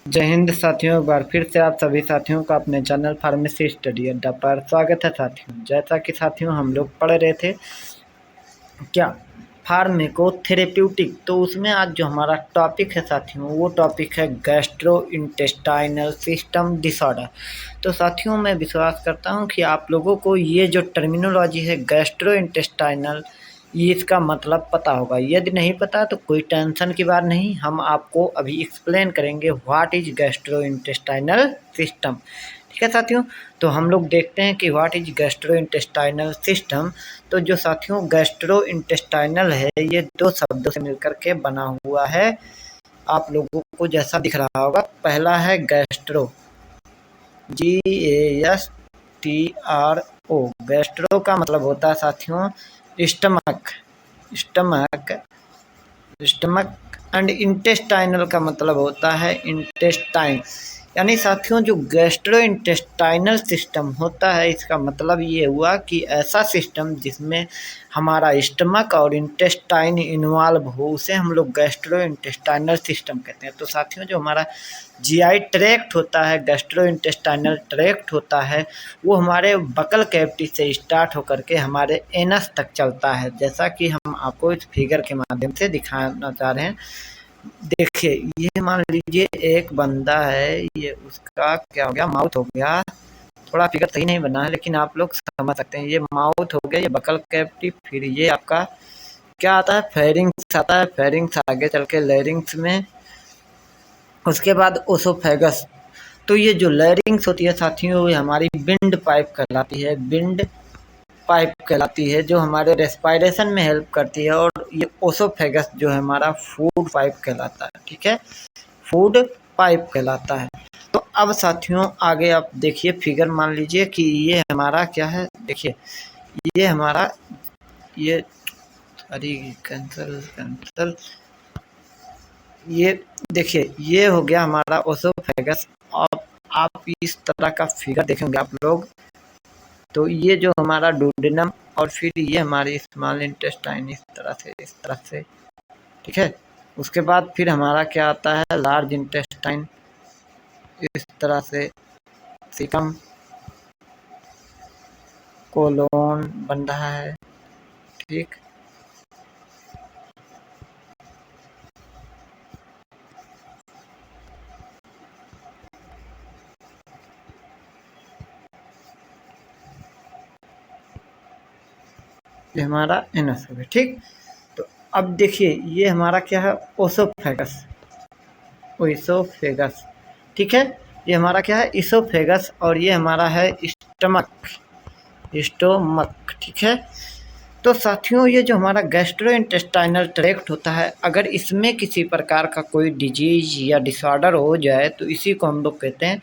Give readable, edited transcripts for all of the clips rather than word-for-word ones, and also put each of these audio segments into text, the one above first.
जय हिंद साथियों, एक बार फिर से आप सभी साथियों का अपने चैनल फार्मेसी स्टडी अड्डा पर स्वागत है। साथियों, जैसा कि साथियों हम लोग पढ़ रहे थे क्या फार्मेकोथेरेप्यूटिक, तो उसमें आज जो हमारा टॉपिक है साथियों, वो टॉपिक है गैस्ट्रोइंटेस्टाइनल सिस्टम डिसऑर्डर। तो साथियों, मैं विश्वास करता हूँ कि आप लोगों को ये जो टर्मिनोलॉजी है गैस्ट्रोइंटेस्टाइनल, ये इसका मतलब पता होगा। यदि नहीं पता तो कोई टेंशन की बात नहीं, हम आपको अभी एक्सप्लेन करेंगे व्हाट इज गैस्ट्रोइंटेस्टाइनल सिस्टम। ठीक है साथियों, तो हम लोग देखते हैं कि व्हाट इज गैस्ट्रोइंटेस्टाइनल सिस्टम। तो जो साथियों गैस्ट्रोइंटेस्टाइनल है, ये दो शब्दों से मिलकर के बना हुआ है। आप लोगों को जैसा दिख रहा होगा, पहला है गैस्ट्रो, GASTRO। गैस्ट्रो का मतलब होता है साथियों stomach, stomach stomach and intestinal का मतलब होता है इंटेस्टाइन। यानी साथियों जो गैस्ट्रोइंटेस्टाइनल सिस्टम होता है, इसका मतलब ये हुआ कि ऐसा सिस्टम जिसमें हमारा स्टमक और इंटेस्टाइन इन्वॉल्व हो, उसे हम लोग गैस्ट्रोइंटेस्टाइनल सिस्टम कहते हैं। तो साथियों जो हमारा जीआई ट्रैक्ट होता है, गैस्ट्रोइंटेस्टाइनल ट्रैक्ट होता है, वो हमारे बकल कैविटी से स्टार्ट होकर के हमारे एनस तक चलता है, जैसा कि हम आपको इस फिगर के माध्यम से दिखाना चाह रहे हैं। देखिए, ये मान लीजिए एक बंदा है, ये उसका क्या हो गया, माउथ हो गया। थोड़ा फिगर सही नहीं बना है, लेकिन आप लोग समझ सकते हैं। ये माउथ हो गया, ये बकल कैविटी, फिर ये आपका क्या आता है, फेरिंग्स आता है। फेरिंग्स आगे चल के लैरिंग्स में, उसके बाद ओसोफेगस। तो ये जो लैरिंग्स होती है साथियों, ये हमारी विंड पाइप कहलाती है, विंड पाइप कहलाती है, जो हमारे रेस्पायरेशन में हेल्प करती है। और ये ओसोफेगस जो है हमारा फूड पाइप कहलाता है। ठीक है, फूड पाइप कहलाता है। तो अब साथियों आगे आप देखिए फिगर, मान लीजिए कि ये हमारा क्या है, देखिए ये हमारा, ये अरे कैंसल कैंसल, ये देखिए ये हो गया हमारा ओसोफेगस। आप इस तरह का फिगर देखेंगे आप लोग, तो ये जो हमारा डुडेनम, और फिर ये हमारी स्मॉल इंटेस्टाइन, इस तरह से। ठीक है, उसके बाद फिर हमारा क्या आता है, लार्ज इंटेस्टाइन, इस तरह से। सीकम, कोलोन बन रहा है। ठीक, ये हमारा एनस हो गया। ठीक, तो अब देखिए ये हमारा क्या है, ओसोफेगस, ओइसोफेगस। ठीक है, ये हमारा क्या है, इसोफेगस, और ये हमारा है स्टमक, स्टोमक। ठीक है, तो साथियों ये जो हमारा गैस्ट्रोइंटेस्टाइनल ट्रैक्ट होता है, अगर इसमें किसी प्रकार का कोई डिजीज या डिसऑर्डर हो जाए, तो इसी को हम लोग कहते हैं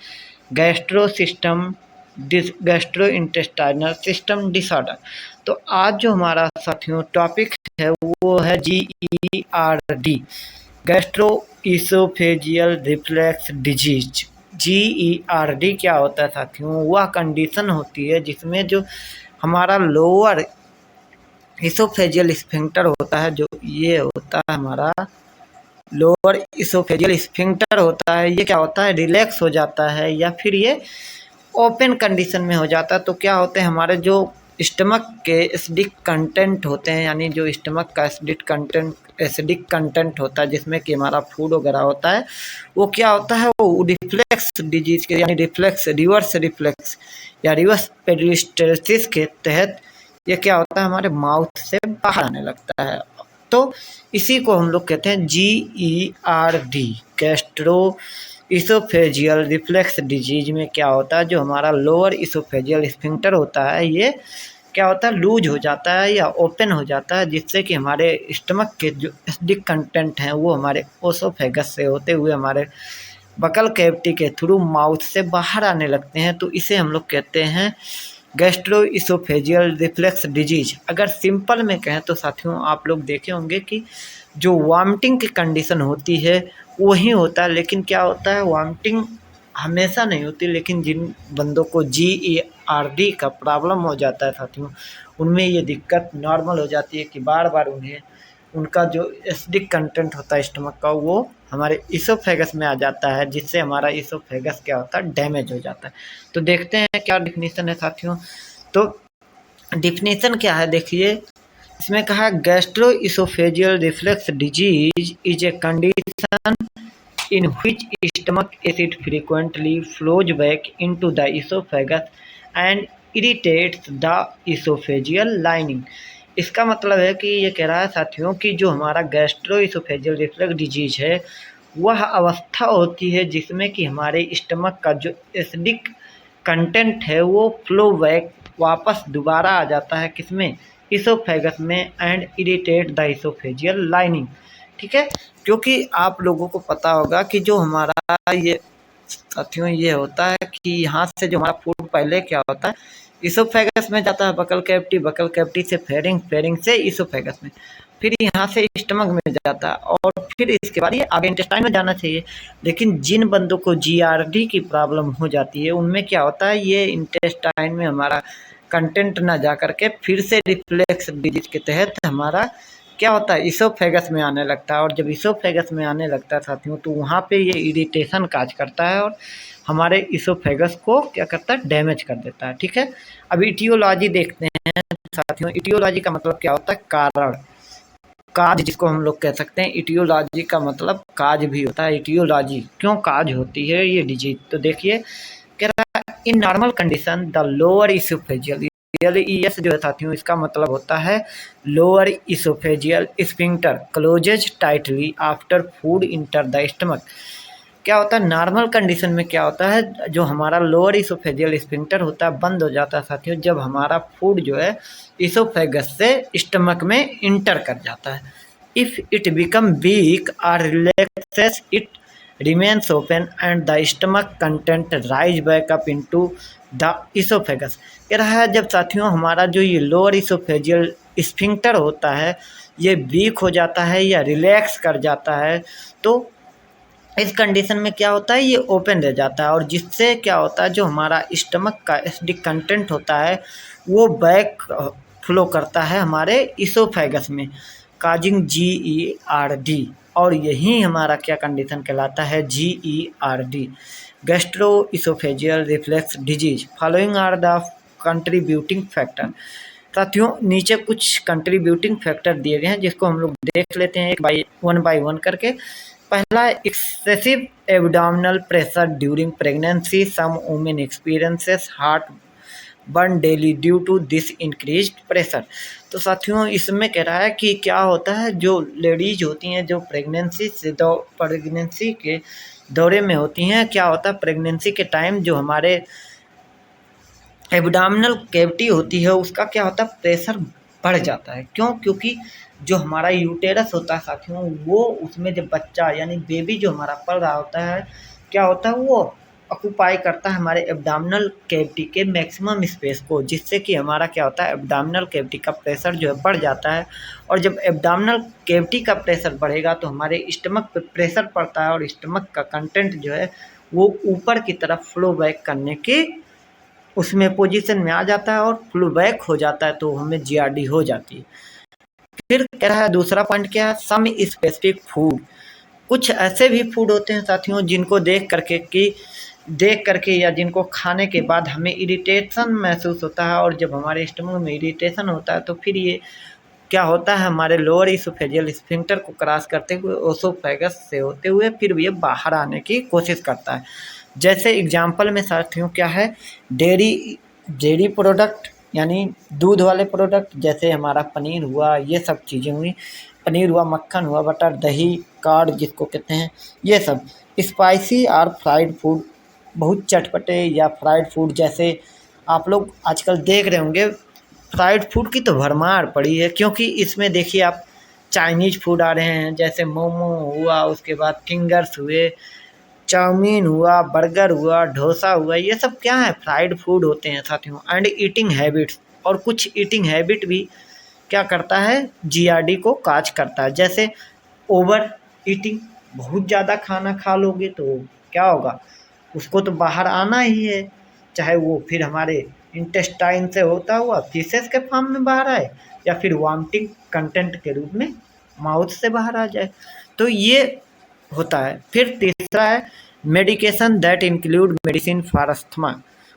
gastro system, gastrointestinal system disorder. तो आज जो हमारा साथियों टॉपिक है, वो है GERD, gastro esophageal reflux disease. GERD क्या होता है साथियों, वह कंडीशन होती है जिसमें जो हमारा लोअर इसोफेजियल स्फिंक्टर होता है, जो ये होता है हमारा लोअर इसोफेजियल स्फिंक्टर होता है, ये क्या होता है, रिलैक्स हो जाता है, या फिर ये ओपन कंडीशन में हो जाता है। तो क्या होते हैं, हमारे जो स्टमक के एसिडिक कंटेंट होते हैं, यानी जो स्टमक का एसिडिक कंटेंट होता है, जिसमें कि हमारा फूड वगैरह होता है, वो क्या होता है, वो रिफ्लेक्स डिजीज के, यानी रिफ्लेक्स, रिवर्स रिफ्लेक्स या रिवर्स पेरिस्टल्सिस के तहत ये क्या होता है, हमारे माउथ से बाहर आने लगता है। तो इसी को हम लोग कहते हैं GERD, gastro esophageal reflux disease. में क्या होता है, जो हमारा लोअर इसोफेजियल स्फिंक्टर होता है, ये क्या होता है, लूज हो जाता है या ओपन हो जाता है, जिससे कि हमारे स्टमक के जो एसिडिक कंटेंट हैं, वो हमारे ओसोफेगस से होते हुए हमारे बकल कैविटी के थ्रू माउथ से बाहर आने लगते हैं। तो इसे हम लोग कहते हैं गैस्ट्रो इसोफेजियल रिफ्लेक्स डिजीज। अगर सिंपल में कहें तो साथियों, आप लोग देखे होंगे कि जो वॉमिटिंग की कंडीशन होती है वही होता है, लेकिन क्या होता है, वॉमिटिंग हमेशा नहीं होती, लेकिन जिन बंदों को GERD का प्रॉब्लम हो जाता है साथियों, उनमें ये दिक्कत नॉर्मल हो जाती है कि बार बार उन्हें उनका जो एसिडिक कंटेंट होता है स्टमक का वो हमारे इसोफेगस में आ जाता है, जिससे हमारा इसोफेगस क्या होता है, डैमेज हो जाता है। तो देखते हैं क्या डिफिनीशन है साथियों। तो डिफिनीशन क्या है देखिए, इसमें कहा gastro oesophageal reflux disease is a condition in which stomach acid frequently flows back into the esophagus and irritates the esophageal lining। इसका मतलब है कि ये कह रहा है साथियों कि जो हमारा गैस्ट्रो इसोफेजियल रिफ्लक्स डिजीज है वह अवस्था होती है जिसमें कि हमारे स्टमक का जो एसिडिक कंटेंट है वो फ्लो बैक वापस दोबारा आ जाता है किसमें, इसोफेगस में, and irritate the oesophageal lining. ठीक है, क्योंकि आप लोगों को पता होगा कि जो हमारा ये साथियों ये होता है कि यहाँ से जो हमारा फूड पहले क्या होता है, इसोफेगस में जाता है, बकल कैविटी, बकल कैविटी से फेरिंग, फेरिंग से इसोफेगस में, फिर यहाँ से स्टमक में जाता है और फिर इसके बाद ये आगे इंटेस्टाइन में जाना चाहिए। लेकिन जिन बंदों को जीआरडी की प्रॉब्लम हो जाती है उनमें क्या होता है, ये इंटेस्टाइन में हमारा कंटेंट ना जा करके फिर से रिफ्लेक्स डिजीज के तहत हमारा क्या होता है, इसोफेगस में आने लगता है। और जब इसोफेगस में आने लगता है साथियों तो वहाँ पे ये इरिटेशन काज करता है और हमारे इसोफेगस को क्या करता है, डैमेज कर देता है। ठीक है, अब इटियोलॉजी देखते हैं साथियों। इटियोलॉजी का मतलब क्या होता है, कारण, काज जिसको हम लोग कह सकते हैं। इटियोलॉजी का मतलब काज भी होता है। इटियोलॉजी क्यों काज होती है ये डिजीज, तो देखिए कह रहा है in normal condition the lower esophageal, LES जो है साथियों इसका मतलब होता है lower esophageal sphincter closes tightly after food enter the stomach. क्या होता है, नॉर्मल कंडीशन में क्या होता है, जो हमारा लोअर इसोफेजियल स्फिंक्टर होता है बंद हो जाता है साथियों जब हमारा फूड जो है इसोफेगस से स्टमक में इंटर कर जाता है। इफ इट बिकम वीक और relaxes it remains open and the stomach content rise back up into the esophagus। कह रहा है जब साथियों हमारा जो ये लोअर इसोफेजियल स्फिंक्टर होता है ये वीक हो जाता है या रिलैक्स कर जाता है तो इस कंडीशन में क्या होता है, ये ओपन रह जाता है और जिससे क्या होता है जो हमारा स्टमक का एसिडिक कंटेंट होता है वो बैक फ्लो करता है हमारे इसोफेगस में, काजिंग GERD। और यही हमारा क्या कंडीशन कहलाता है, GERD, gastro esophageal reflux disease. Following are the contributing factor. साथियों नीचे कुछ कंट्रीब्यूटिंग फैक्टर दिए गए हैं जिसको हम लोग देख लेते हैं वन बाय वन करके। पहला, excessive abdominal pressure during pregnancy, some women experiences heart burn daily due to this increased pressure. तो साथियों इसमें कह रहा है कि क्या होता है, जो लेडीज होती हैं जो प्रेगनेंसी के दौरे में होती हैं, क्या होता है प्रेगनेंसी के टाइम जो हमारे एब्डोमिनल कैविटी होती है उसका क्या होता है, प्रेशर बढ़ जाता है। क्यों, क्योंकि जो हमारा यूटेरस होता है साथियों वो उसमें जब बच्चा यानी बेबी जो हमारा पल रहा होता है क्या होता है, वो ऑक्यूपाई करता है हमारे एब्डोमिनल कैविटी के मैक्सिमम स्पेस को, जिससे कि हमारा क्या होता है, एब्डोमिनल कैविटी का प्रेशर जो है बढ़ जाता है। और जब एब्डोमिनल कैविटी का प्रेशर बढ़ेगा तो हमारे स्टमक पे प्रेशर पड़ता है और स्टमक का कंटेंट जो है वो ऊपर की तरफ फ्लो बैक करने के उसमें पोजीशन में आ जाता है और फ्लो बैक हो जाता है तो हमें जीआरडी हो जाती है। फिर कह रहा है दूसरा पॉइंट क्या है, सम स्पेसिफिक फूड। कुछ ऐसे भी फूड होते हैं साथियों जिनको देख करके या जिनको खाने के बाद हमें इरिटेशन महसूस होता है और जब हमारे स्टमक में इरिटेशन होता है तो फिर ये क्या होता है, हमारे लोअर इसोफेजियल स्फिंक्टर को क्रॉस करते हुए ओसोफेगस से होते हुए फिर ये बाहर आने की कोशिश करता है। जैसे एग्जाम्पल में साथियों क्या है, डेयरी प्रोडक्ट यानी दूध वाले प्रोडक्ट, जैसे हमारा पनीर हुआ, ये सब चीज़ें हुई, पनीर हुआ, मक्खन हुआ, बटर, दही, कार्ड जिसको कहते हैं, ये सब स्पाइसी और फ्राइड फूड, बहुत चटपटे या फ्राइड फूड, जैसे आप लोग आजकल देख रहे होंगे फ्राइड फूड की तो भरमार पड़ी है, क्योंकि इसमें देखिए आप चाइनीज फूड आ रहे हैं, जैसे मोमो हुआ, उसके बाद फिंगर्स हुए, चाउमीन हुआ, बर्गर हुआ, डोसा हुआ, ये सब क्या है, फ्राइड फूड होते हैं साथियों। एंड ईटिंग हैबिट्स, और कुछ ईटिंग हैबिट भी क्या करता है, जीआरडी को काज करता है। जैसे ओवर ईटिंग, बहुत ज़्यादा खाना खा लोगे तो क्या होगा, उसको तो बाहर आना ही है, चाहे वो फिर हमारे इंटेस्टाइन से होता हुआ फीसेस के फॉर्म में बाहर आए या फिर वॉमिटिंग कंटेंट के रूप में माउथ से बाहर आ जाए। तो ये होता है। फिर तीसरा है medication that include medicine for asthma.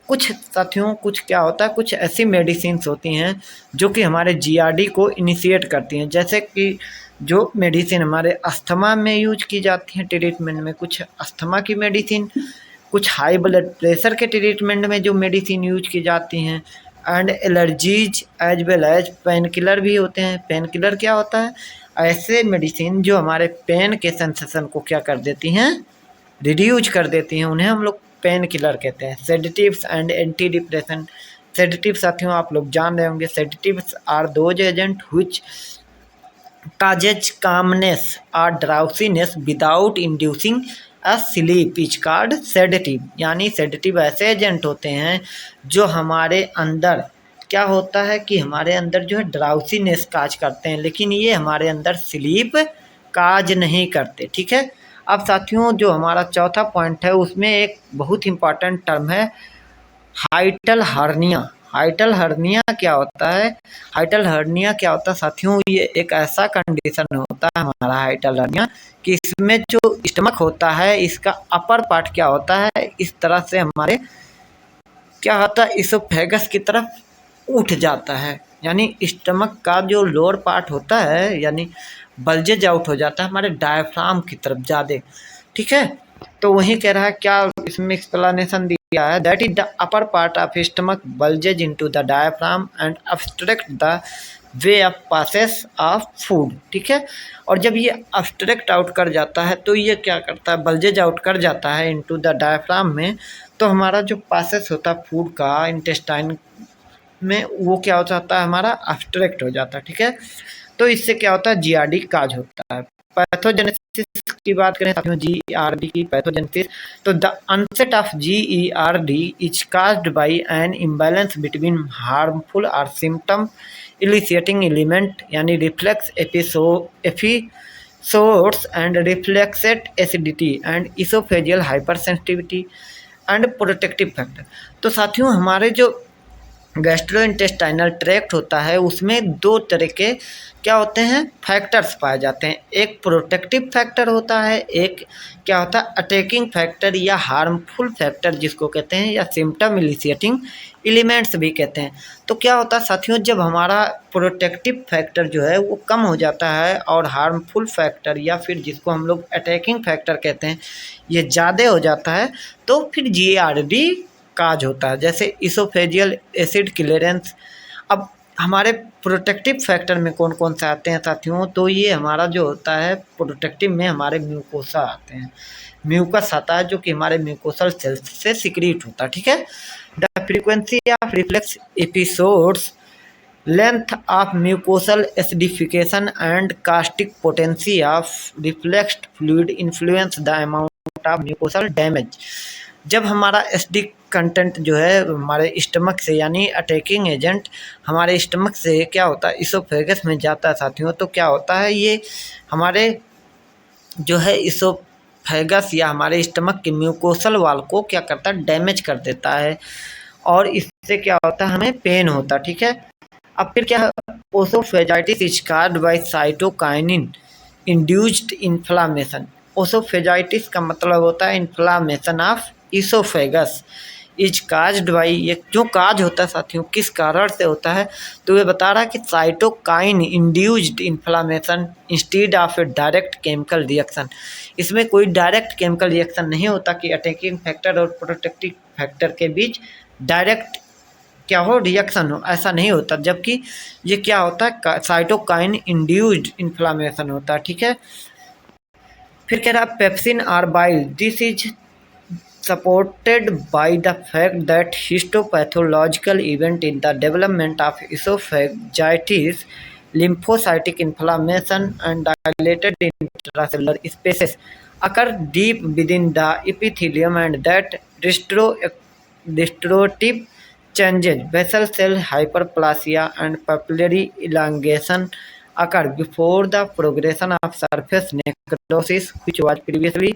कुछ साथियों कुछ क्या होता है, कुछ ऐसी मेडिसिन होती हैं जो कि हमारे जीआरडी को इनिशिएट करती हैं। जैसे कि जो मेडिसिन हमारे अस्थमा में यूज की जाती है ट्रीटमेंट में, कुछ अस्थमा की मेडिसिन, कुछ हाई ब्लड प्रेशर के ट्रीटमेंट में जो मेडिसिन यूज की जाती हैं, and allergies as well as pain killer भी होते हैं। पेन किलर क्या होता है, ऐसे मेडिसिन जो हमारे पेन के सेंसेशन को क्या कर देती हैं, रिड्यूज कर देती हैं, उन्हें हम लोग पेन किलर कहते हैं। Sedatives and anti depression. Sedative साथियों आप लोग जान रहे होंगे, sedatives are those agent which causes calmness or drowsiness without inducing a sleep is called sedative। यानी सेडेटिव ऐसे एजेंट होते हैं जो हमारे अंदर क्या होता है कि हमारे अंदर जो है ड्राउसीनेस काज करते हैं, लेकिन ये हमारे अंदर स्लीप काज नहीं करते। ठीक है। अब साथियों जो हमारा चौथा पॉइंट है उसमें एक बहुत इंपॉर्टेंट टर्म है हाइटल हर्निया। हाइटल हर्निया क्या होता है, हाइटल हर्निया क्या होता है साथियों, ये एक ऐसा कंडीशन होता है हमारा हाइटल हर्निया कि इसमें जो स्टमक होता है इसका अपर पार्ट क्या होता है, इस तरह से हमारे क्या होता है इसोफेगस की तरफ उठ जाता है। यानी स्टमक का जो लोअर पार्ट होता है यानी बल्जेज आउट हो जाता है हमारे डायफ्राम की तरफ ज़्यादा। ठीक है। तो वही कह रहा है क्या इसमें एक्सप्लेनेशन दिया है, that is the upper part of stomach bulges into the diaphragm and obstruct the way of passes of food. ठीक है। और जब ये ऑब्स्ट्रक्ट आउट कर जाता है तो ये क्या करता है, बल्जेज आउट कर जाता है इनटू द डायफ्राम में, तो हमारा जो पासेस होता है फूड का इंटेस्टाइन में वो क्या हो जाता है हमारा ऑब्स्ट्रक्ट हो जाता है। ठीक है। तो इससे क्या होता है जीआरडी काज होता है। पैथोजेनेसिस की बात करें साथियों, जीईआरडी की पैथोजेनेसिस, तो the onset of GERD is caused by an imbalance between harmful और सिम्टम इलिसिएटिंग एलिमेंट यानी reflux episodes and refluxate acidity and oesophageal hypersensitivity and protective factor. तो साथियों हमारे जो गैस्ट्रोइंटेस्टाइनल ट्रैक्ट होता है उसमें दो तरह के क्या होते हैं फैक्टर्स पाए जाते हैं। एक प्रोटेक्टिव फैक्टर होता है, एक क्या होता है अटैकिंग फैक्टर या हार्मफुल फैक्टर जिसको कहते हैं, या सिम्टम इलिसिएटिंग एलिमेंट्स भी कहते हैं। तो क्या होता है साथियों जब हमारा प्रोटेक्टिव फैक्टर जो है वो कम हो जाता है और हार्मफुल फैक्टर या फिर जिसको हम लोग अटैकिंग फैक्टर कहते हैं ये ज़्यादा हो जाता है तो फिर जीआरडी काज होता है, जैसे इसोफेजियल एसिड क्लियरेंस। अब हमारे प्रोटेक्टिव फैक्टर में कौन कौन से आते हैं साथियों, तो ये हमारा जो होता है प्रोटेक्टिव में हमारे म्यूकोसा आते हैं, म्यूकस आता है जो कि हमारे म्यूकोसल सेल्स से सिक्रीट होता है। ठीक है। The frequency of reflux episodes, length of mucosal acidification and caustic potency of refluxed fluid influence the amount of mucosal damage. जब हमारा एसिडिक कंटेंट जो है हमारे स्टमक से यानी अटैकिंग एजेंट हमारे स्टमक से क्या होता है इसोफेगस में जाता है साथियों, तो क्या होता है ये हमारे जो है इसोफेगस या हमारे स्टमक के म्यूकोसल वाल को क्या करता है डैमेज कर देता है और इससे क्या होता है हमें पेन होता है। ठीक है। अब फिर क्या है oesophagitis is caused by cytokinin induced inflammation. Oesophagitis का मतलब होता है inflammation of oesophagus is caused by, ये क्यों काज होता है साथियों किस कारण से होता है, तो ये बता रहा है कि cytokine induced inflammation instead of A direct chemical reaction. इसमें कोई डायरेक्ट केमिकल रिएक्शन नहीं होता कि अटैकिंग फैक्टर और प्रोटेक्टिव फैक्टर के बीच डायरेक्ट क्या हो रिएक्शन हो, ऐसा नहीं होता, जबकि ये क्या होता है साइटोकाइन इंड्यूस्ड इन्फ्लामेशन होता है। ठीक है। फिर कह रहा है pepsin or bile, this is supported by the fact that histopathological event in the development of esophagitis, lymphocytic inflammation and dilated intracellular spaces occur deep within the epithelium and that restorative changes, vessel cell hyperplasia and papillary elongation occur before the progression of surface necrosis which was previously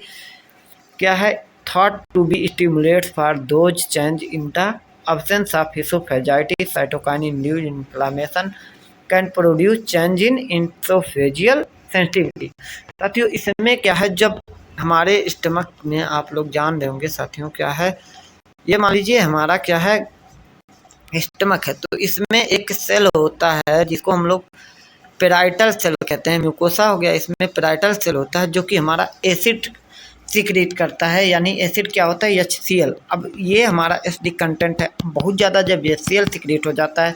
क्या है thought to be stimulates for those change in the absence of esophagitis. Cytokine induced inflammation can produce change in esophageal sensitivity. साथियों इसमें क्या है, जब हमारे stomach में आप लोग जान रहे होंगे साथियों क्या है, ये मान लीजिए हमारा क्या है स्टमक है, तो इसमें एक सेल होता है जिसको हम लोग पेराइटल सेल कहते हैं। म्यूकोसा हो गया, इसमें पेराइटल सेल होता है जो कि हमारा एसिड सीक्रेट करता है, यानी एसिड क्या होता है HCl। अब ये हमारा एसिडिक कंटेंट है, बहुत ज़्यादा जब HCl सीक्रेट हो जाता है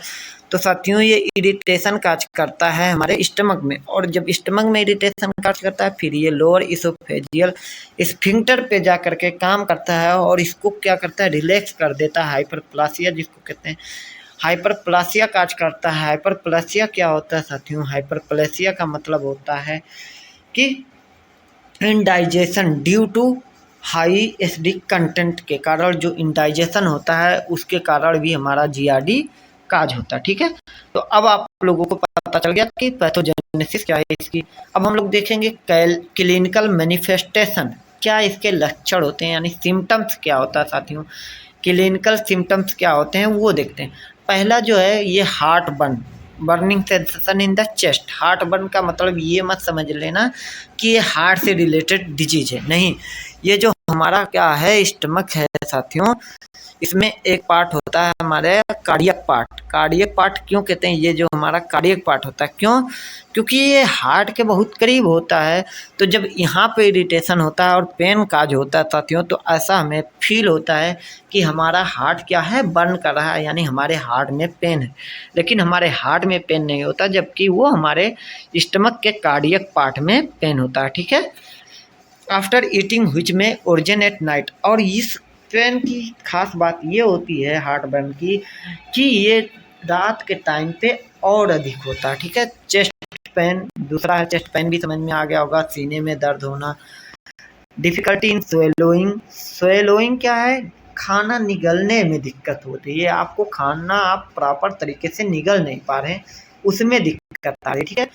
तो साथियों ये इरिटेशन काज करता है हमारे स्टमक में, और जब स्टमक में इरिटेशन काज करता है फिर ये लोअर इसोफेजियल स्फिंक्टर पे जा करके काम करता है और इसको क्या करता है रिलैक्स कर देता है। हाइपरप्लासिया जिसको कहते हैं, हाइपरप्लासिया काज करता है। हाइपरप्लासिया क्या होता है साथियों, हाइपरप्लासिया का मतलब होता है कि indigestion due to high acidic content के कारण जो इंडाइजेशन होता है उसके कारण भी हमारा GERD काज होता है। ठीक है, तो अब आप लोगों को पता चल गया कि पैथोजेनेसिस क्या है इसकी। अब हम लोग देखेंगे क्लिनिकल मैनिफेस्टेशन, क्या इसके लक्षण होते हैं, यानी सिम्टम्स क्या होता है साथियों। क्लिनिकल सिम्टम्स क्या होते हैं वो देखते हैं। पहला जो है ये heart burn, burning sensation in the chest. Heart burn का मतलब ये मत समझ लेना कि ये हार्ट से रिलेटेड डिजीज है, नहीं। ये जो हमारा क्या है स्टमक है साथियों, इसमें एक पार्ट होता है हमारे कार्डियक पार्ट। कार्डियक पार्ट क्यों कहते हैं, ये जो हमारा कार्डियक पार्ट होता है, क्यों, क्योंकि ये हार्ट के बहुत करीब होता है। तो जब यहाँ पे इरिटेशन होता है और पेन काज होता है साथियों, तो ऐसा हमें फील होता है कि हमारा हार्ट क्या है बर्न कर रहा है, यानी हमारे हार्ट में पेन है। लेकिन हमारे हार्ट में पेन नहीं होता, जबकि वो हमारे स्टमक के कार्डियक पार्ट में पेन होता है। ठीक है, आफ्टर ईटिंग व्हिच में ओरिजिन एट नाइट। और इस पेन की खास बात ये होती है हार्ट बर्न की कि ये रात के टाइम पे और अधिक होता है। ठीक है, चेस्ट पेन दूसरा है, चेस्ट पेन भी समझ में आ गया होगा, सीने में दर्द होना। डिफिकल्टी इन स्वेलोइंग, स्वेलोइंग क्या है, खाना निगलने में दिक्कत होती है, आपको खाना आप प्रॉपर तरीके से निगल नहीं पा रहे हैं, उसमें दिक्कत आ रही है। ठीक है,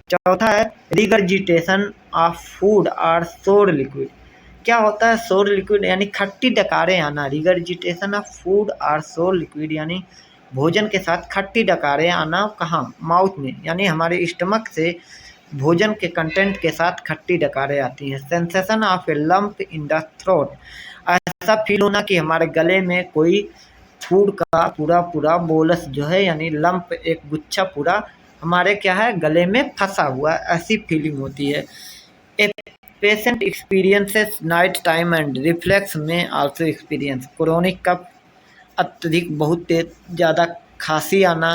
चौथा है रिगर्जिटेशन ऑफ फूड और सोर लिक्विड। क्या होता है सोर लिक्विड, यानी खट्टी डकारें आना। रिगर्जिटेशन ऑफ फूड और सोर लिक्विड यानी भोजन के साथ खट्टी डकारें आना, कहाँ, माउथ में, यानी हमारे स्टमक से भोजन के कंटेंट के साथ खट्टी डकारें आती हैं। Sensation of A lump in the throat, ऐसा फील होना कि हमारे गले में कोई फूड का पूरा पूरा बोलस जो है, यानी लंप, एक गुच्छा पूरा हमारे क्या है गले में फंसा हुआ, ऐसी फीलिंग होती है। A patient experiences night time and reflex में आल्सो एक्सपीरियंस क्रोनिक कफ, अत्यधिक बहुत तेज ज़्यादा खांसी आना,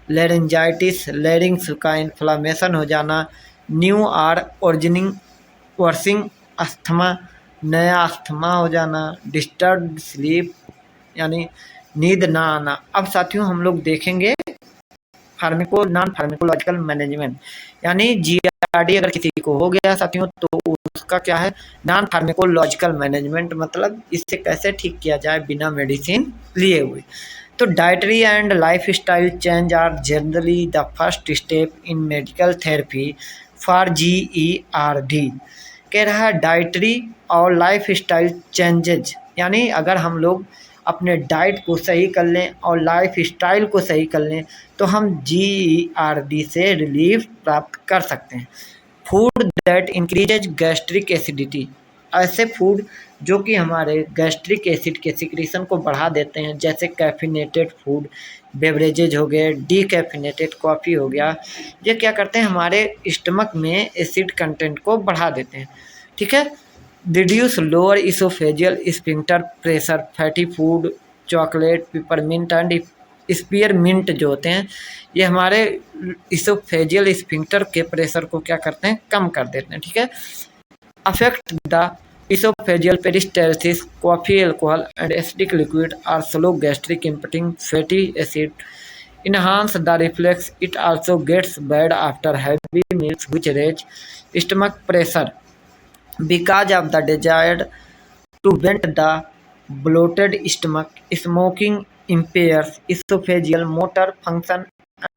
लेरेंजाइटिस, लेरिंग्स का इन्फ्लामेशन हो जाना, न्यू आर ओरिजिनिंग वर्सिंग अस्थमा, नया अस्थमा हो जाना, डिस्टर्ब स्लीप यानी नींद ना आना। अब साथियों हम लोग देखेंगे नॉन फार्मेकोलॉजिकल मैनेजमेंट, यानी GERD अगर किसी को हो गया साथियों तो उसका क्या है नॉन फार्मेकोलॉजिकल मैनेजमेंट, मतलब इससे कैसे ठीक किया जाए बिना मेडिसिन लिए हुए। तो dietary and life style change are generally the first step in medical therapy for GERD। कह रहा है डाइटरी और लाइफ स्टाइल चेंजेज, यानी अगर हम लोग अपने डाइट को सही कर लें और लाइफ स्टाइल को सही कर लें तो हम GERD से रिलीफ प्राप्त कर सकते हैं। Food that increases gastric acidity, ऐसे फूड जो कि हमारे गैस्ट्रिक एसिड के सिक्रीशन को बढ़ा देते हैं, जैसे कैफिनेटेड फूड, बेवरेजेज हो गए, डीकैफिनेटेड कॉफ़ी हो गया, ये क्या करते हैं हमारे स्टमक में एसिड कंटेंट को बढ़ा देते हैं। ठीक है, reduce lower esophageal sphincter pressure, fatty food, chocolate, peppermint and spearmint जो होते हैं ये हमारे इसोफेजियल स्फिंक्टर के प्रेशर को क्या करते हैं कम कर देते हैं। ठीक है, affect the esophageal peristalsis, coffee, alcohol and acidic liquid or slow gastric emptying fatty acid, enhance the reflex. It also gets bad after heavy meals which raise stomach pressure because of the desire to vent the bloated stomach. Smoking impairs esophageal motor function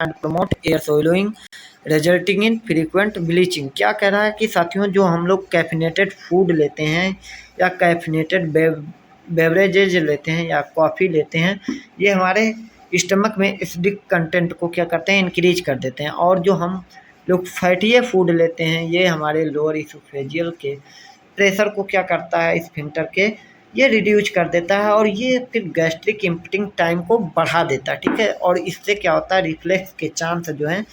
and promote air swallowing resulting in frequent bleaching। क्या कह रहा है कि साथियों जो हम लोग caffeinated food लेते हैं या कैफिनेटेड बेवरेजेज लेते हैं या कॉफ़ी लेते हैं, ये हमारे स्टमक में एसिडिक कंटेंट को क्या करते हैं इंक्रीज कर देते हैं, और जो हम लोग फैटी फूड लेते हैं, ये हमारे लोअर इसोफेजियल के प्रेशर को क्या करता है, स्फिंक्टर के ये रिड्यूस कर देता है और ये फिर गैस्ट्रिक इम्पटिंग टाइम को बढ़ा देता है, ठीक है। और इससे क्या होता है, रिफ्लेक्स के चांस जो हैं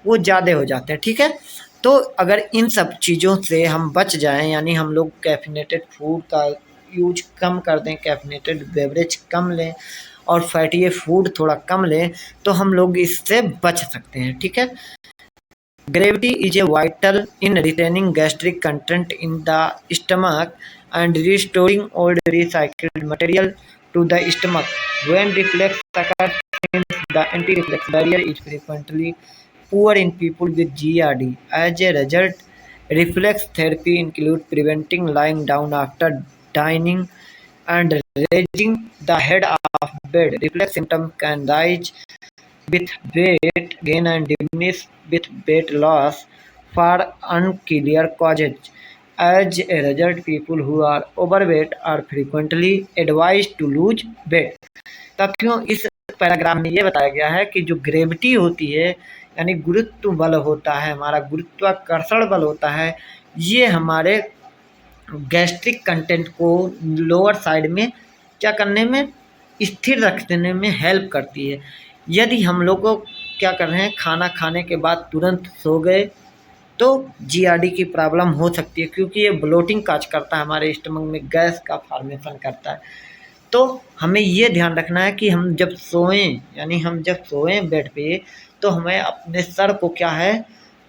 वो ज़्यादा हो जाते हैं, ठीक है। तो अगर इन सब चीज़ों से हम बच जाएं, यानी हम लोग कैफिनेटेड फूड का यूज कम कर दें, कैफिनेटेड बेवरेज कम लें और फैटी फूड थोड़ा कम लें, तो हम लोग इससे बच सकते हैं, ठीक है। Gravity is a vital in retaining gastric content in the stomach and restoring old recycled material to the stomach. When reflex occurs, the anti-reflex barrier is frequently poor in people with GERD. As a result, reflex therapy includes preventing lying down after dining and raising the head of bed. Reflex symptoms can rise with weight gain and diminish with weight loss for unclear causes. As a result, people who are overweight are frequently advised to lose weight. तथ्यों इस paragraph में ये बताया गया है कि जो gravity होती है, यानी गुरुत्व बल होता है, हमारा गुरुत्वाकर्षण बल होता है, ये हमारे गैस्ट्रिक कंटेंट को लोअर साइड में क्या करने में, स्थिर रखने में हेल्प करती है। यदि हम लोग को क्या कर रहे हैं, खाना खाने के बाद तुरंत सो गए तो जीआरडी की प्रॉब्लम हो सकती है, क्योंकि ये ब्लोटिंग काज करता है, हमारे स्टमक में गैस का फॉर्मेशन करता है। तो हमें ये ध्यान रखना है कि हम जब सोएं, यानी हम जब सोएं बेड पे, तो हमें अपने सर को क्या है,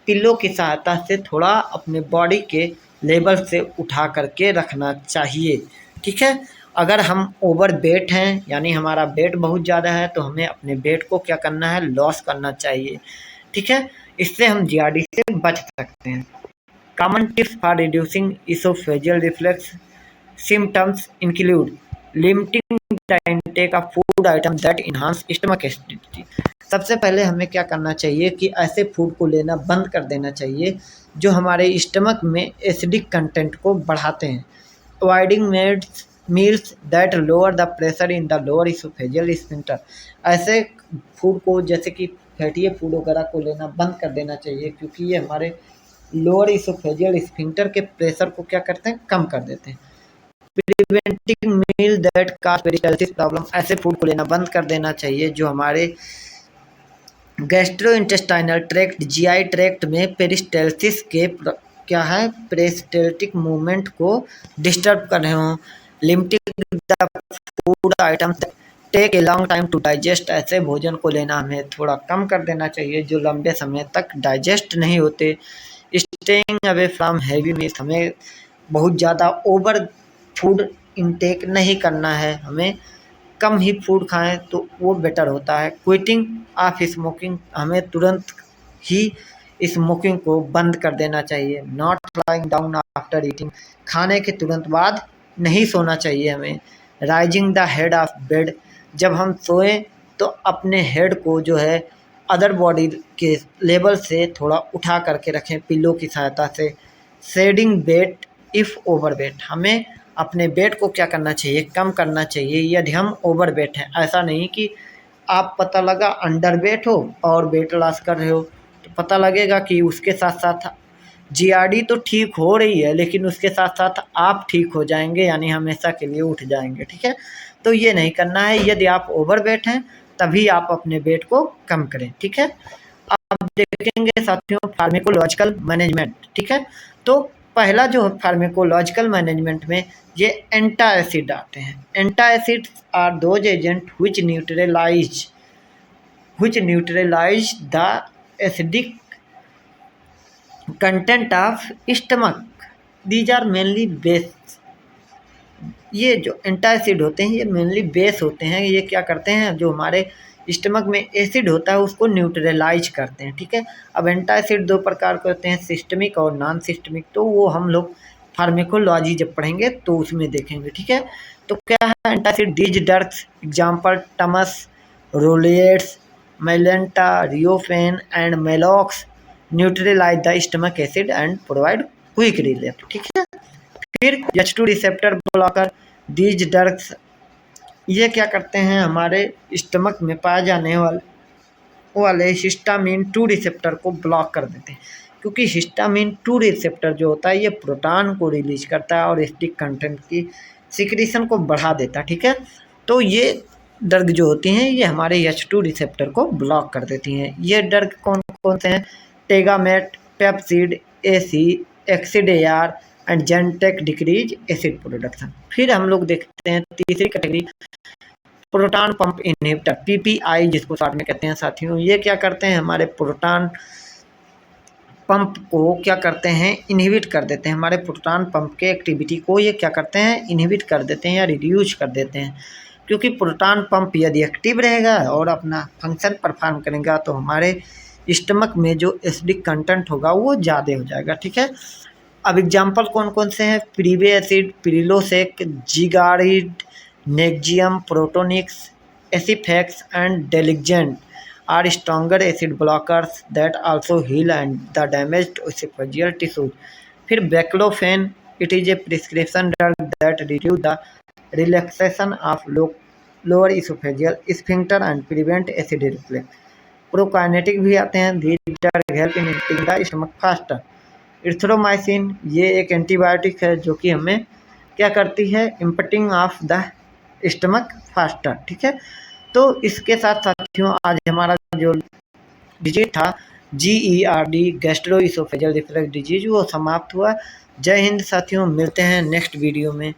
पिल्लो की सहायता से थोड़ा अपने बॉडी के लेवल से उठा करके रखना चाहिए, ठीक है। अगर हम ओवर वेट हैं, यानी हमारा वेट बहुत ज़्यादा है, तो हमें अपने वेट को क्या करना है, लॉस करना चाहिए, ठीक है। इससे हम जीआरडी से बच सकते हैं। Common tips for reducing oesophageal reflex symptoms include limiting the intake of food item that enhance stomach acidity. सबसे पहले हमें क्या करना चाहिए कि ऐसे फूड को लेना बंद कर देना चाहिए जो हमारे स्टमक में एसिडिक कंटेंट को बढ़ाते हैं। Avoiding meals that lower the pressure in the lower esophageal sphincter. ऐसे फूड को, जैसे कि फैटी फूड वगैरह को लेना बंद कर देना चाहिए, क्योंकि ये हमारे लोअर इसोफेजियल स्फिंक्टर के प्रेशर को क्या करते हैं, कम कर देते हैं। Preventing meal that cause peristalsis problem. ऐसे फूड को लेना बंद कर देना चाहिए जो हमारे गैस्ट्रोइंटेस्टाइनल ट्रैक्ट, जीआई ट्रैक्ट में पेरिस्टाल्सिस के क्या है, पेरिस्टाल्टिक मूवमेंट को डिस्टर्ब कर रहे हों। Limiting the food items take a long time to digest. ऐसे भोजन को लेना हमें थोड़ा कम कर देना चाहिए जो लंबे समय तक डाइजेस्ट नहीं होते। Staying away from heavy meals. हमें बहुत ज़्यादा ओवर फूड इनटेक नहीं करना है, हमें कम ही फूड खाएं तो वो बेटर होता है। Quitting of smoking. हमें तुरंत ही स्मोकिंग को बंद कर देना चाहिए। Not lying down after eating. खाने के तुरंत बाद नहीं सोना चाहिए हमें। Rising the head of bed. जब हम सोएं तो अपने हेड को जो है अदर बॉडी के लेवल से थोड़ा उठा करके रखें पिल्लो की सहायता से। Shedding weight if over weight. हमें अपने वेट को क्या करना चाहिए, कम करना चाहिए यदि हम ओवर वेट हैं। ऐसा नहीं कि आप पता लगा अंडर वेट हो और वेट लॉस कर रहे हो, तो पता लगेगा कि उसके साथ साथ जीआरडी तो ठीक हो रही है, लेकिन उसके साथ साथ आप ठीक हो जाएंगे, यानी हमेशा के लिए उठ जाएंगे, ठीक है। तो ये नहीं करना है। यदि आप ओवर वेट हैं तभी आप अपने वेट को कम करें, ठीक है। आप देखेंगे साथियों फार्माकोलॉजिकल मैनेजमेंट, ठीक है। तो पहला जो फार्माकोलॉजिकल मैनेजमेंट में ये एंटा एसिड आते हैं। Antacids are those agent which neutralise the acidic content of stomach. These are mainly base. ये जो एंटा एसिड होते हैं ये मेनली बेस होते हैं। ये क्या करते हैं, जो हमारे स्टमक में एसिड होता है उसको न्यूट्रलाइज करते हैं, ठीक है। अब एंटा एसिड दो प्रकार के होते हैं, सिस्टमिक और नॉन सिस्टमिक। तो वो हम लोग फार्माकोलॉजी जब पढ़ेंगे तो उसमें देखेंगे, ठीक है। तो क्या है antacid, these drugs example Tums, Rolaids, Mylanta, Riopan and Maalox neutralise the stomach acid and provide quick relief, ठीक है। फिर H2 receptor blocker, these drugs ये क्या करते हैं, हमारे स्टमक में पाए जाने वाले वाले हिस्टामिन 2 रिसेप्टर को ब्लॉक कर देते हैं, क्योंकि हिस्टामिन 2 रिसेप्टर जो होता है ये प्रोटॉन को रिलीज करता है और एसिडिक कंटेंट की सिक्रीशन को बढ़ा देता है। ठीक है, तो ये ड्रग जो होती हैं ये हमारे H2 रिसेप्टर को ब्लॉक कर देती हैं। ये ड्रग कौन कौन से हैं? Tagamet, Pepcid, AC, Axid AR and Zantac decrease acid production. फिर हम लोग देखते हैं तीसरी category, proton pump inhibitor, PPI जिसको शॉर्ट में कहते हैं साथियों। ये क्या करते हैं? हमारे प्रोटॉन पंप को क्या करते हैं? इनहिबिट कर देते हैं। हमारे प्रोटॉन पंप के एक्टिविटी को ये क्या करते हैं? इनहिबिट कर देते हैं या रिड्यूस कर देते हैं, क्योंकि प्रोटॉन पंप यदि एक्टिव रहेगा और अपना फंक्शन परफॉर्म करेगा तो हमारे स्टमक में जो एसिडिक कंटेंट होगा वो ज़्यादा हो जाएगा। ठीक है, अब एग्जाम्पल कौन कौन से हैं? Prevacid, Prilosec, Zegerid, Nexium, Protonix, Aciphex and Dexilant are stronger acid blockers that also heal and the damaged esophageal tissues. फिर बेक्लोफेन, it is a prescription drug that reduce the relaxation of lower esophageal sphincter and prevent acid reflux. Prokinetic भी आते हैं, these drug help in emptying the stomach faster. इथ्रोमाइसिन ये एक antibiotic है जो कि हमें क्या करती है? Emptying of the stomach faster. ठीक है, तो इसके साथ साथियों आज हमारा जो डिजीज था GERD, गैस्ट्रोइसोफेजियल रिफ्लक्स डिजीज, वो समाप्त हुआ। जय हिंद साथियों, मिलते हैं नेक्स्ट वीडियो में।